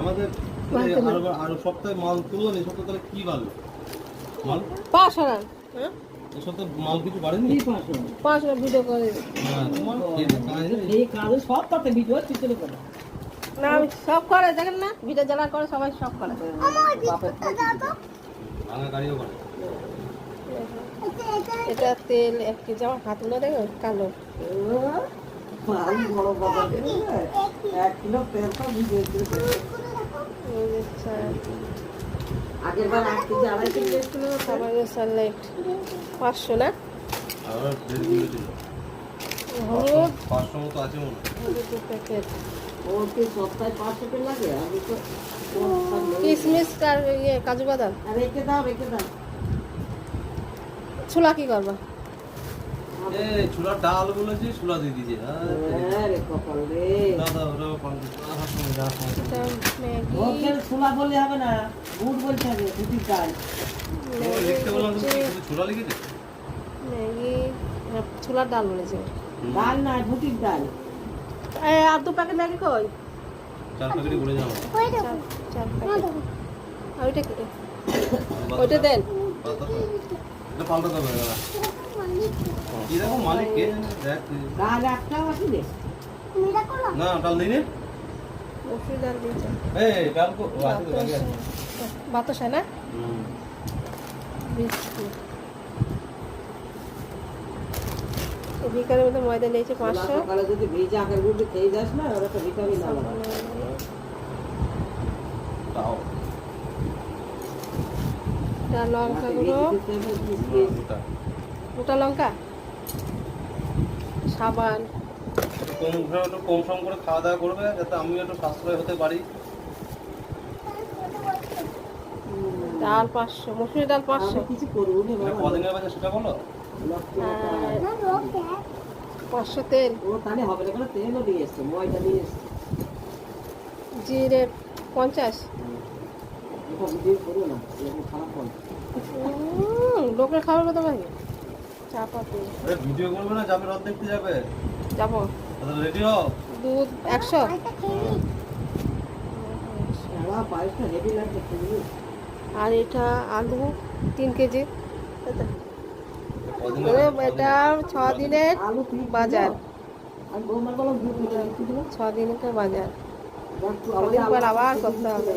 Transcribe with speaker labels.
Speaker 1: আমাদের আরো সপ্তাহে মাল তুললো এই সপ্তাহে তাহলে কি বাড়লো মাল
Speaker 2: 500 হ্যাঁ
Speaker 1: এই সপ্তাহে মাল কিছু বাড়েনি
Speaker 2: 500 ভিডিও করে
Speaker 1: হ্যাঁ তোমার
Speaker 3: এই কাজ সব করতে ভিডিও চিত্র করে
Speaker 2: না আমি সব করে দেখেন না ভিডিও যারা করে সবাই সব করে
Speaker 1: ভাঙা গাড়িও করে
Speaker 2: এটা তেল 1 কেজি আমার হাত না দেখো কালো
Speaker 3: ভারী বড় বাবা দেবে 1 কিলো তেল তো ভিডিও করে
Speaker 2: আচ্ছা
Speaker 3: আগের বার 1 কেজি 2.5 কেজি ছিল
Speaker 2: খাবার স্যালাড 500 না
Speaker 1: আর 1.5 কিলো ছিল
Speaker 2: হলুদ
Speaker 1: 500 মতো আছে মনে
Speaker 2: হলুদ 2 প্যাকেট
Speaker 3: ওর কি সপ্তাহে 500 টাকা লাগে আমি তো
Speaker 2: কিশমিশ আর ইয়ে কাজু বাদাম
Speaker 3: আর রেখে দাও
Speaker 2: ছোলা কি করবা
Speaker 1: এই ছোলা ডাল বলেছি ছোলা দিয়ে দিয়েছে
Speaker 3: আরে কপাল রে
Speaker 1: দাদা ওরা পানি
Speaker 2: এটা ম্যাগি
Speaker 3: ওকে ছোলা বললে হবে না গুড় বলতে হবে দুটি ডাল
Speaker 1: লিখতে বললাম তুমি ছোলা লিখেছে
Speaker 2: ম্যাগি ছোলার ডাল বলেছে
Speaker 3: ডাল না বুটির ডাল
Speaker 2: আর 2 প্যাকেট ম্যাগি কই
Speaker 1: 4 প্যাকেট বলে যাও
Speaker 2: 4 প্যাকেট আর ওইটা কি ওইটা দেন
Speaker 1: এটা পাল্টা দেবে না কি দেখো মালিক কে দেখ
Speaker 3: ডাল একটাও আছে রে
Speaker 1: না ডাল দিনে
Speaker 2: মসুর ডাল দিয়েছে
Speaker 1: এই ডাল কো আছে তো আগে
Speaker 2: বাতাসা না বিস্কুট বিকালের মধ্যে ময়দা নিয়েছে 500
Speaker 3: সকালে যদি ভেজা আকার গুড় খেয়ে যাস না ওরা তো ভিটামিন আলো
Speaker 1: তাও
Speaker 2: এটা লঙ্কা গুঁড়ো গোটা লঙ্কা সাবান
Speaker 1: কম সম করে খাওয়া দাওয়া করবে যাতে আমি একটু সাশ্রয় হতে পারি
Speaker 2: ডাল 500 মসুর ডাল 500
Speaker 3: কিছু করবো না
Speaker 1: এটা কদিনের বাজার সেটা বলো
Speaker 2: 500 তেল
Speaker 3: ও তাহলে হবে না কোনো তেলও দিয়ে এসছে ময়দা দিয়ে এসছে
Speaker 2: জিরে 50
Speaker 3: এটা ভিডিও করো না এরকম খারাপ হয়
Speaker 2: লোকের খাবার কথা ভাই চাপাতি
Speaker 1: আরে ভিডিও করবে না যাবে রথ দেখতে যাবে
Speaker 2: যাবো
Speaker 1: তাহলে রেডি হও
Speaker 2: দুধ 100
Speaker 3: সারা পায়েসটা হেভি লাগছে খেয়ে
Speaker 2: আর এটা আলু 3 কেজি
Speaker 1: কদিন
Speaker 2: এটা 6 দিনের
Speaker 3: আলু তুই
Speaker 2: বাজার
Speaker 3: আর বৌমার বলো দুধ মিলে দিতে দিল
Speaker 2: 6 দিনের বাজার
Speaker 3: একটু
Speaker 2: দিন পর আবার করতে হবে